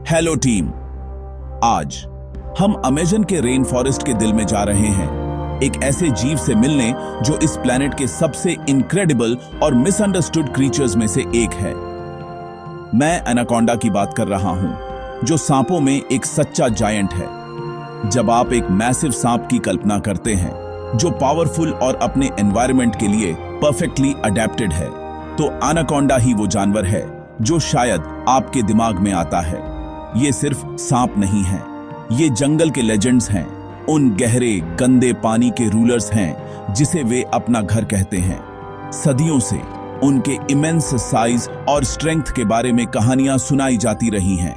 Hello team, आज हम Amazon के रेन फॉरेस्ट के दिल में जा रहे हैं, एक ऐसे जीव से मिलने जो इस प्लेनेट के सबसे इनक्रेडिबल और मिसअंडरस्टूड क्रीचर्स में से एक है। मैं एनाकोंडा की बात कर रहा हूं, जो सांपों में एक सच्चा जायंट है। जब आप एक मैसिव सांप की कल्पना करते हैं जो पावरफुल और अपने एनवायरनमेंट के लिए परफेक्टली अडेप्टेड है, तो एनाकोंडा ही वो जानवर है जो शायद आपके दिमाग में आता है। ये सिर्फ सांप नहीं है, ये जंगल के लेजेंड्स हैं, उन गहरे गंदे पानी के रूलर्स हैं जिसे वे अपना घर कहते हैं। सदियों से उनके इमेंस साइज और स्ट्रेंथ के बारे में कहानियां सुनाई जाती रही हैं,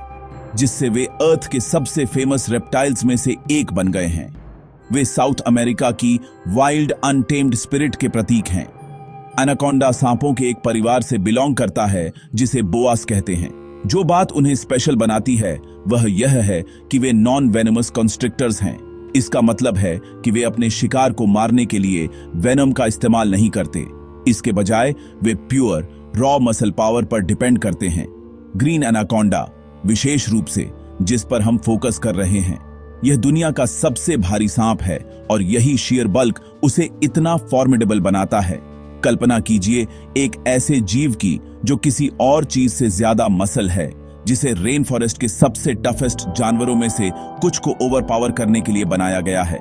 जिससे वे अर्थ के सबसे फेमस रेप्टाइल्स में से एक बन गए हैं। वे साउथ अमेरिका की वाइल्ड अनटेम्ड स्पिरिट के प्रतीक हैं। एनाकोंडा सांपों के एक परिवार से बिलोंग करता है जिसे बोआस कहते हैं। जो बात उन्हें स्पेशल बनाती है वह यह है कि वे नॉन वेनमस कॉन्स्ट्रिक्टर्स हैं। इसका मतलब है कि वे अपने शिकार को मारने के लिए वेनम का इस्तेमाल नहीं करते। इसके बजाय वे प्योर रॉ मसल पावर पर डिपेंड करते हैं। ग्रीन एनाकोंडा विशेष रूप से जिस पर हम फोकस कर रहे हैं, यह दुनिया का सबसे भारी सांप है और यही शेयर बल्क उसे इतना फॉर्मिडेबल बनाता है। कल्पना कीजिए एक ऐसे जीव की जो किसी और चीज से ज्यादा मसल है, जिसे रेन फॉरेस्ट के सबसे टफेस्ट जानवरों में से कुछ को ओवरपावर करने के लिए बनाया गया है।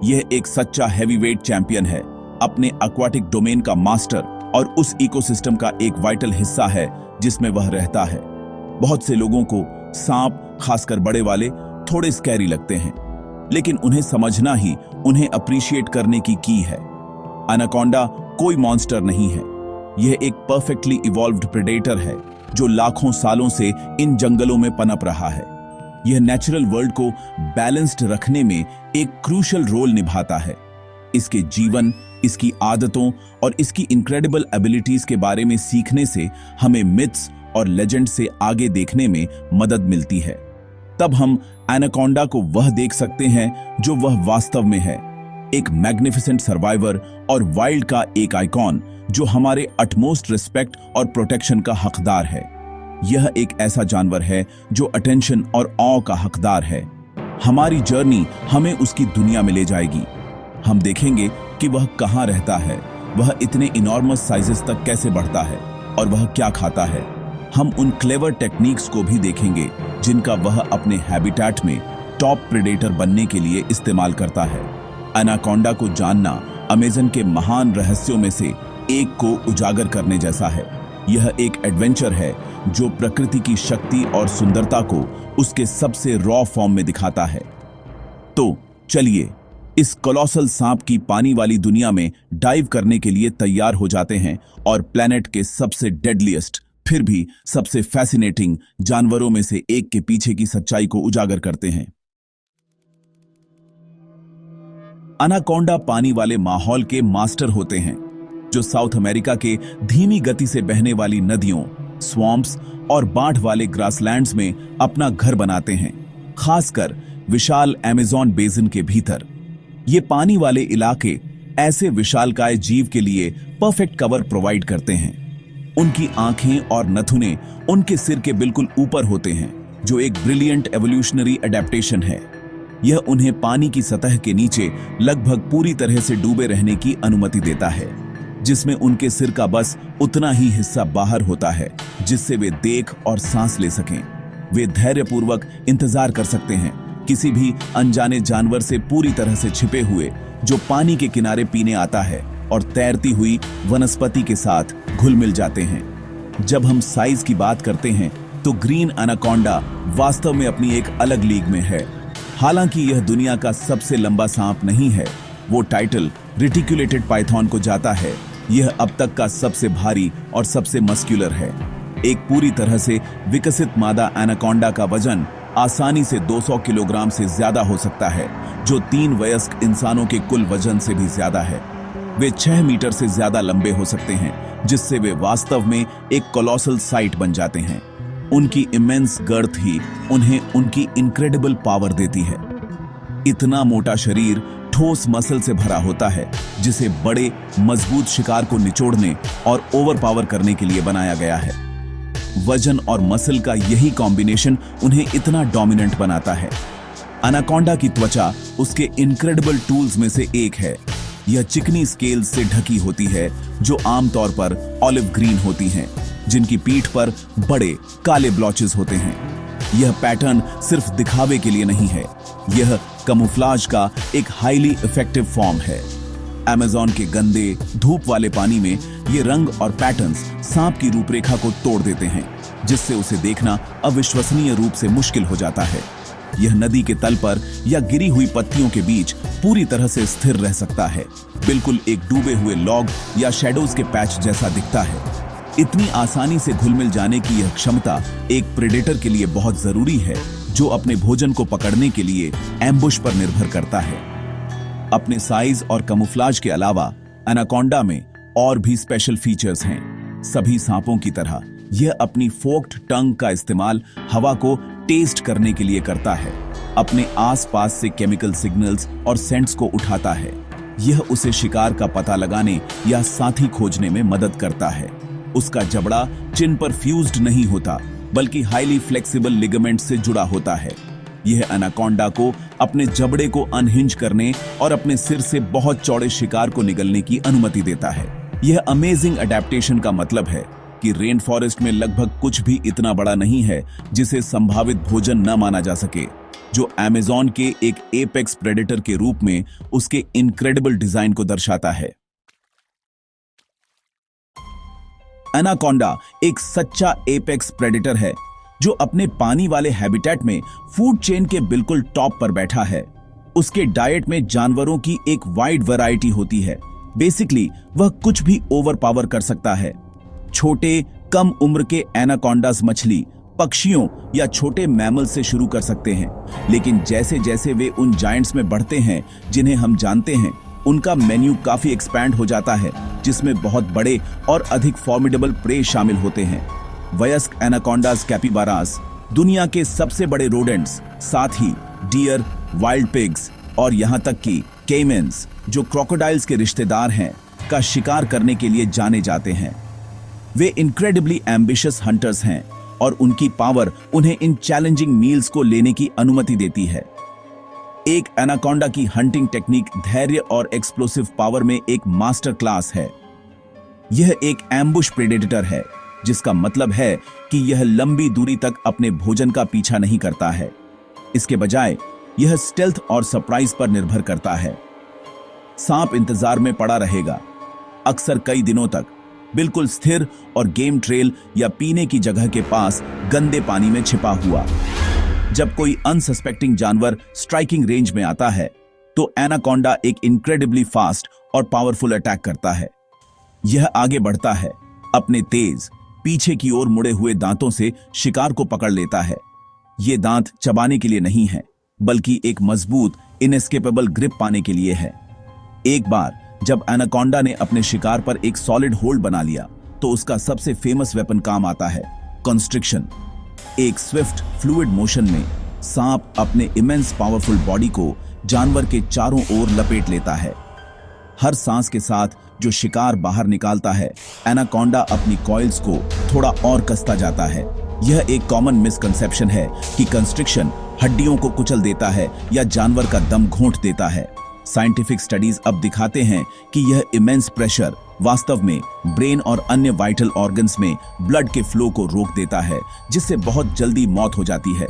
यह एक सच्चा हैवीवेट चैंपियन है, अपने एक्वाटिक डोमेन का मास्टर और उस इकोसिस्टम का एक वाइटल हिस्सा है जिसमें वह रहता है। बहुत से लोगों को सांप, खासकर बड़े वाले, थोड़े स्कैरी लगते हैं, लेकिन उन्हें समझना ही उन्हें अप्रिशिएट करने की की है। एनाकोंडा कोई मॉन्स्टर नहीं है, यह एक परफेक्टली इवॉल्व्ड प्रेडेटर है जो लाखों सालों से इन जंगलों में पनप रहा है। यह नेचुरल वर्ल्ड को बैलेंस्ड रखने में एक क्रूशियल रोल निभाता है। इसके जीवन, इसकी आदतों और इसकी इनक्रेडिबल एबिलिटीज के बारे में सीखने से हमें मिथ्स और लेजेंड से आगे देखने में मदद मिलती है। तब हम एनाकोंडा को वह देख सकते हैं जो वह वास्तव में है, एक मैग्निफिसेंट सर्वाइवर और वाइल्ड का एक आइकॉन जो हमारे अटमोस्ट रिस्पेक्ट और प्रोटेक्शन का हकदार है। यह एक ऐसा जानवर है जो अटेंशन और ऑ का हकदार है। हमारी जर्नी हमें उसकी दुनिया में ले जाएगी। हम देखेंगे कि वह कहाँ रहता है, वह इतने इनॉर्मस साइजेस तक कैसे बढ़ता है और वह क्या खाता है। हम उन क्लेवर टेक्निक्स को भी देखेंगे जिनका वह अपने हैबिटेट में टॉप प्रेडेटर बनने के लिए इस्तेमाल करता है। एनाकोंडा को जानना अमेजन के महान रहस्यों में से एक को उजागर करने जैसा है। यह एक एडवेंचर है जो प्रकृति की शक्ति और सुंदरता को उसके सबसे रॉ फॉर्म में दिखाता है। तो चलिए इस कोलोसल सांप की पानी वाली दुनिया में डाइव करने के लिए तैयार हो जाते हैं और प्लेनेट के सबसे डेडलीस्ट फिर भी सबसे फैसिनेटिंग जानवरों में से एक के पीछे की सच्चाई को उजागर करते हैं। एनाकोंडा पानी वाले माहौल के मास्टर होते हैं, जो साउथ अमेरिका के धीमी गति से बहने वाली नदियों, स्वॉम्प्स और बाढ़ वाले ग्रासलैंड्स में अपना घर बनाते हैं, खासकर विशाल अमेज़न बेसिन के भीतर। ये पानी वाले इलाके ऐसे विशालकाय जीव के लिए परफेक्ट कवर प्रोवाइड करते हैं। उनकी आंखें और नथुने उनके सिर के बिल्कुल ऊपर होते हैं, जो एक ब्रिलियंट एवोल्यूशनरी एडेप्टेशन है। यह उन्हें पानी की सतह के नीचे लगभग पूरी तरह से डूबे रहने की अनुमति देता है, जिसमें उनके सिर का बस उतना ही हिस्सा बाहर होता है जिससे वे देख और सांस ले सकें। वे धैर्यपूर्वक इंतजार कर सकते हैं किसी भी अनजाने जानवर से पूरी तरह से छिपे हुए, जो पानी के किनारे पीने आता है और तैरती हुई वनस्पति के साथ घुल मिल जाते हैं। जब हम साइज की बात करते हैं तो ग्रीन एनाकोंडा वास्तव में अपनी एक अलग लीग में है। हालांकि यह दुनिया का सबसे लंबा सांप नहीं है, वो टाइटल रेटिकुलेटेड पाइथन को जाता है। यह अब तक का सबसे भारी और सबसे मस्कुलर है। एक पूरी तरह से विकसित मादा एनाकोंडा का वजन आसानी से 200 किलोग्राम से ज्यादा हो सकता है, जो 3 वयस्क इंसानों के कुल वजन से भी ज्यादा है। वे 6 मीटर से ज्यादा लंबे हो सकते हैं, जिससे वे वास्तव में एक कोलोसल साइट बन जाते हैं। उनकी इमेंस गर्थ ही उन्हें उनकी इनक्रेडिबल पावर देती है। इतना मोटा शरीर ठोस मसल से भरा होता है, जिसे बड़े मजबूत शिकार को निचोड़ने और ओवरपावर करने के लिए बनाया गया है। वजन और मसल का यही कॉम्बिनेशन उन्हें इतना डोमिनेंट बनाता है। एनाकोंडा की त्वचा उसके इनक्रेडिबल टूल्स में से एक है। यह चिकनी स्केल्स से ढकी होती है जो आमतौर पर ऑलिव ग्रीन होती हैं, जिनकी पीठ पर बड़े काले ब्लॉचेस होते हैं। यह पैटर्न सिर्फ दिखावे के लिए नहीं है, यह कमुफ्लाज का एक हाईली इफेक्टिव फॉर्म है। अमेज़न के गंदे धूप वाले पानी में ये रंग और पैटर्न्स सांप की रूपरेखा को तोड़ देते हैं, जिससे उसे देखना अविश्वसनीय रूप से मुश्किल हो जाता है। यह नदी के तल पर या गिरी हुई पत्तियों के बीच पूरी तरह से स्थिर रह सकता है, बिल्कुल एक डूबे हुए लॉग या शैडोज के पैच जैसा दिखता है। इतनी आसानी से घुल मिल जाने की यह क्षमता एक प्रेडेटर के लिए बहुत जरूरी है, जो अपने भोजन को पकड़ने के लिए एम्बुश पर निर्भर करता है। अपने साइज और कमुफ्लाज के अलावा एनाकोंडा में और भी स्पेशल फीचर्स हैं। सभी सांपों की तरह यह अपनी फोक्ड टंग का इस्तेमाल हवा को टेस्ट करने के लिए करता है, अपने आसपास से केमिकल सिग्नल्स और सेंट्स को उठाता है। यह उसे शिकार का पता लगाने या साथी खोजने में मदद करता है। उसका जबड़ा चिन पर फ्यूज्ड नहीं होता, बल्कि हाईली फ्लेक्सिबल लिगामेंट से जुड़ा होता है। यह एनाकोंडा को अपने जबड़े को अनहिंज करने और अपने सिर से बहुत चौड़े शिकार को निगलने की अनुमति देता है। यह अमेजिंग अडेप्टेशन का मतलब है कि रेन फॉरेस्ट में लगभग कुछ भी इतना बड़ा नहीं है जिसे संभावित भोजन न माना जा सके, जो अमेज़न के एक एपेक्स प्रेडेटर के रूप में उसके इनक्रेडिबल डिजाइन को दर्शाता है। एनाकोंडा एक सच्चा एपेक्स प्रेडेटर है जो अपने पानी वाले हैबिटेट में फूड चेन के बिल्कुल टॉप पर बैठा है। उसके डाइट में जानवरों की एक वाइड वैरायटी होती है। बेसिकली वह कुछ भी ओवरपावर कर सकता है। छोटे कम उम्र के एनाकोंडास मछली, पक्षियों या छोटे मैमल से शुरू कर सकते हैं, लेकिन जैसे जैसे वे उन जायंट्स में बढ़ते हैं जिन्हें हम जानते हैं, उनका मेन्यू काफी एक्सपैंड हो जाता है, जिसमें बहुत बड़े और अधिक फॉर्मिडेबल प्रे शामिल होते हैं। वयस्क एनाकोंडास कैपिबारास दुनिया के सबसे बड़े रोडेंट्स, साथ ही डियर, वाइल्ड पिग्स और यहां तक कि केमेन्स, जो क्रोकोडाइल्स के रिश्तेदार हैं, का शिकार करने के लिए जाने जाते हैं। वे इनक्रेडिबली एम्बिशियस हंटर्स हैं और उनकी पावर उन्हें इन चैलेंजिंग मील्स को लेने की अनुमति देती है। एक एनाकोंडा की हंटिंग टेक्निक धैर्य और एक्सप्लोसिव पावर में एक मास्टर क्लास है। यह एक एम्बुश प्रेडेटर है, जिसका मतलब है कि यह लंबी दूरी तक अपने भोजन का पीछा नहीं करता है। इसके बजाय यह स्टेल्थ और सरप्राइज पर निर्भर करता है। सांप इंतजार में पड़ा रहेगा, अक्सर कई दिनों तक, बिल्कुल स्थिर और गेम ट्रेल या पीने की जगह के पास गंदे पानी में छिपा हुआ। जब कोई अनसस्पेक्टिंग जानवर स्ट्राइकिंग रेंज में आता है, तो एनाकोंडा एक इनक्रेडिबली फास्ट और पावरफुल अटैक करता है। यह आगे बढ़ता है, अपने तेज पीछे की ओर मुड़े हुए दांतों से शिकार को पकड़ लेता है। ये दांत चबाने के लिए नहीं है, बल्कि एक मजबूत इनएस्केपेबल ग्रिप पाने के लिए है। एक बार जब एनाकोंडा ने अपने शिकार पर एक सॉलिड होल्ड बना लिया, तो उसका सबसे फेमस वेपन काम आता है, कंस्ट्रिक्शन। एक स्विफ्ट फ्लूइड मोशन में सांप अपने इमेंस पावरफुल बॉडी को जानवर के चारों ओर लपेट लेता है। हर सांस के साथ जो शिकार बाहर निकालता है, एनाकोंडा अपनी कॉइल्स को थोड़ा और कसता जाता है। यह एक कॉमन मिसकंसेप्शन है कि कंस्ट्रिक्शन हड्डियों को कुचल देता है या जानवर का दम घोंट देता है। साइंटिफिक स्टडीज अब दिखाते हैं कि यह इमेंस प्रेशर वास्तव में ब्रेन और अन्य वाइटल ऑर्गन्स में ब्लड के फ्लो को रोक देता है, जिससे बहुत जल्दी मौत हो जाती है।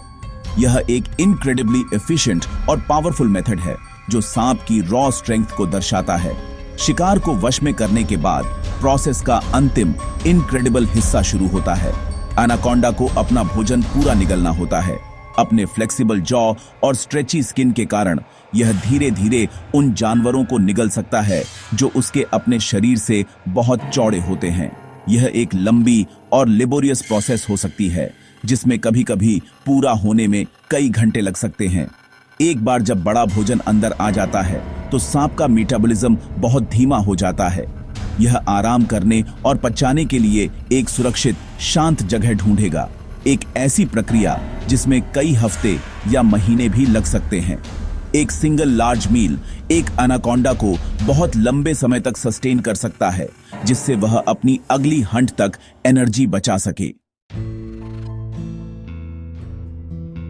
यह एक इनक्रेडिबली एफिशिएंट और पावरफुल मेथड है जो सांप की रॉ स्ट्रेंथ को दर्शाता है। शिकार को वश में करने के बाद प्रोसेस का अंतिम इनक्रेडिबल हिस्सा शुरू होता है। एनाकोंडा को अपना भोजन पूरा निगलना होता है। अपने फ्लेक्सिबल जॉ और स्ट्रेची स्किन के कारण यह धीरे धीरे उन जानवरों को निगल सकता है जो उसके अपने शरीर से बहुत चौड़े होते हैं। यह एक लंबी और लेबोरियस प्रोसेस हो सकती है, जिसमें कभी कभी पूरा होने में कई घंटे लग सकते हैं। एक बार जब बड़ा भोजन अंदर आ जाता है, तो सांप का मेटाबॉलिज्म बहुत धीमा हो जाता है। यह आराम करने और पचाने के लिए एक सुरक्षित, शांत जगह ढूंढेगा। एक ऐसी प्रक्रिया जिसमें कई हफ्ते या महीने भी लग सकते हैं। एक सिंगल लार्ज मील एक एनाकोंडा को बहुत लंबे समय तक सस्टेन कर सकता है, जिससे वह अपनी अगली हंट तक एनर्जी बचा सके।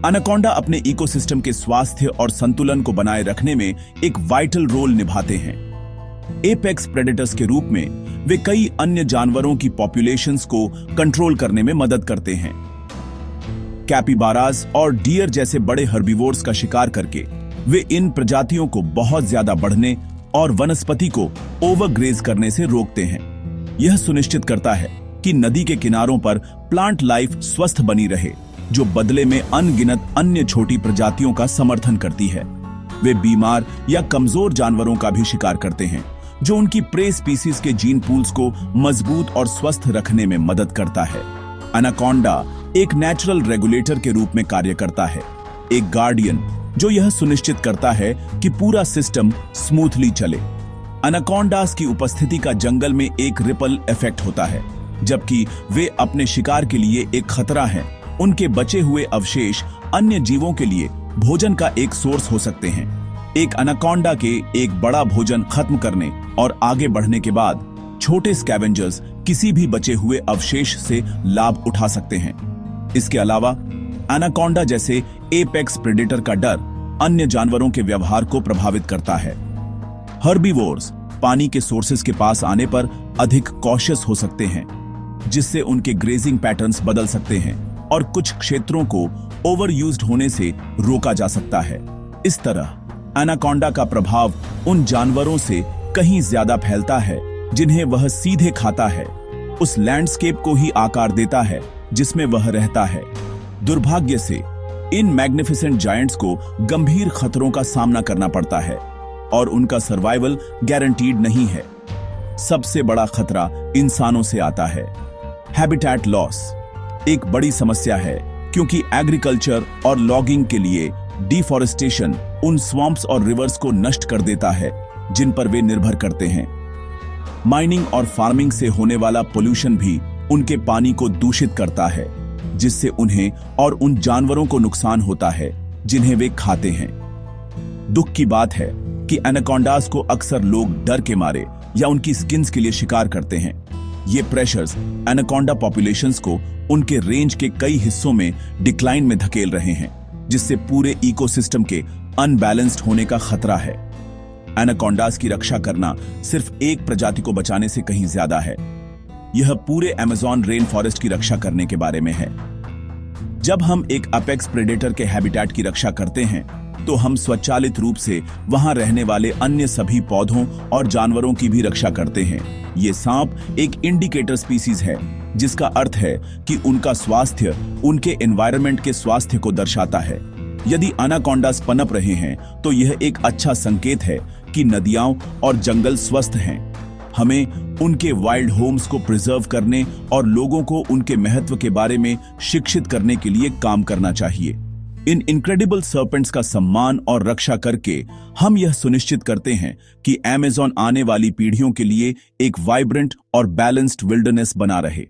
एनाकोंडा अपने इकोसिस्टम के स्वास्थ्य और संतुलन को बनाए रखने में एक वाइटल रोल निभाते हैं। एपेक्स प्रेडेटर्स के रूप में वे कई अन्य जानवरों की पॉपुलेशंस को कंट्रोल करने में मदद करते हैं। कैपिबारास और डियर जैसे बड़े हर्बीवोर्स का शिकार करके वे इन प्रजातियों को बहुत ज्यादा बढ़ने और वनस्पति को ओवरग्रेज करने से रोकते हैं। यह सुनिश्चित करता है कि नदी के किनारों पर प्लांट लाइफ स्वस्थ बनी रहे, जो बदले में अनगिनत अन्य छोटी प्रजातियों का समर्थन करती है। वे बीमार या कमजोर जानवरों का भी शिकार करते हैं, जो उनकी प्रे स्पीसीज के जीन पूल्स को मजबूत और स्वस्थ रखने में मदद करता है। एनाकोंडा एक नेचुरल रेगुलेटर के रूप में कार्य करता है, एक गार्डियन जो यह सुनिश्चित करता है कि पूरा सिस्टम स्मूथली चले। एनाकोंडास की उपस्थिति का जंगल में एक रिपल इफेक्ट होता है। जबकि वे अपने शिकार के लिए एक खतरा हैं, उनके बचे हुए अवशेष अन्य जीवों के लिए भोजन का एक सोर्स हो सकते हैं। एक एनाकोंडा के एक बड़ा भोजन खत्म करने और आगे बढ़ने के बाद छोटे स्कैवेंजर्स किसी भी बचे हुए अवशेष से लाभ उठा सकते हैं। इसके अलावा एनाकोंडा जैसे एपेक्स प्रेडेटर का डर अन्य जानवरों के व्यवहार को प्रभावित करता है। हर्बीवोर्स पानी के सोर्सेस के पास आने पर अधिक कॉशियस हो सकते हैं, जिससे उनके ग्रेजिंग पैटर्न्स बदल सकते हैं और कुछ क्षेत्रों को ओवर यूज्ड होने से रोका जा सकता है। इस तरह एनाकोंडा का प्रभाव उन जानवरों से कहीं ज्यादा फैलता है जिन्हें वह सीधे खाता है, उस लैंडस्केप को ही आकार देता है जिसमें वह रहता है। दुर्भाग्य से इन मैग्निफिसेंट जायंट्स को गंभीर खतरों का सामना करना पड़ता है और उनका सर्वाइवल गारंटीड नहीं है। सबसे बड़ा खतरा इंसानों से आता है। हैबिटेट लॉस एक बड़ी समस्या है, क्योंकि एग्रीकल्चर और लॉगिंग के लिए डिफॉरेस्टेशन उन स्वैम्प्स और रिवर्स को नष्ट कर देता है जिन पर वे निर्भर करते हैं। माइनिंग और फार्मिंग से होने वाला पोल्यूशन भी उनके पानी को दूषित करता है, जिससे उन्हें और उन जानवरों को नुकसान होता है जिन्हें वे खाते हैं। दुख की बात है कि एनाकोंडास को अक्सर लोग डर के मारे या उनकी स्किन्स के लिए शिकार करते हैं। ये प्रेशर्स एनाकोंडा पॉपुलेशंस को उनके रेंज के कई हिस्सों में डिक्लाइन में धकेल रहे हैं, जिससे पूरे इकोसिस्टम के अनबैलेंस्ड होने का खतरा है। एनाकोंडास की रक्षा करना सिर्फ एक प्रजाति को बचाने से कहीं ज्यादा है। यह पूरे अमेज़न रेन फॉरेस्ट की रक्षा करने के बारे में है। जब हम एक अपेक्स प्रेडेटर के हैबिटेट की रक्षा करते हैं, तो हम स्वचालित रूप से वहां रहने वाले अन्य सभी पौधों और जानवरों की भी रक्षा करते हैं। ये सांप एक इंडिकेटर स्पीसीज है, जिसका अर्थ है कि उनका स्वास्थ्य उनके एनवायरनमेंट के स्वास्थ्य को दर्शाता है। यदि एनाकोंडास पनप रहे हैं, तो यह एक अच्छा संकेत है कि नदियां और जंगल स्वस्थ हैं। हमें उनके वाइल्ड होम्स को प्रिजर्व करने और लोगों को उनके महत्व के बारे में शिक्षित करने के लिए काम करना चाहिए। इन इनक्रेडिबल सर्पेंट्स का सम्मान और रक्षा करके हम यह सुनिश्चित करते हैं कि अमेज़न आने वाली पीढ़ियों के लिए एक वाइब्रेंट और बैलेंस्ड विल्डरनेस बना रहे।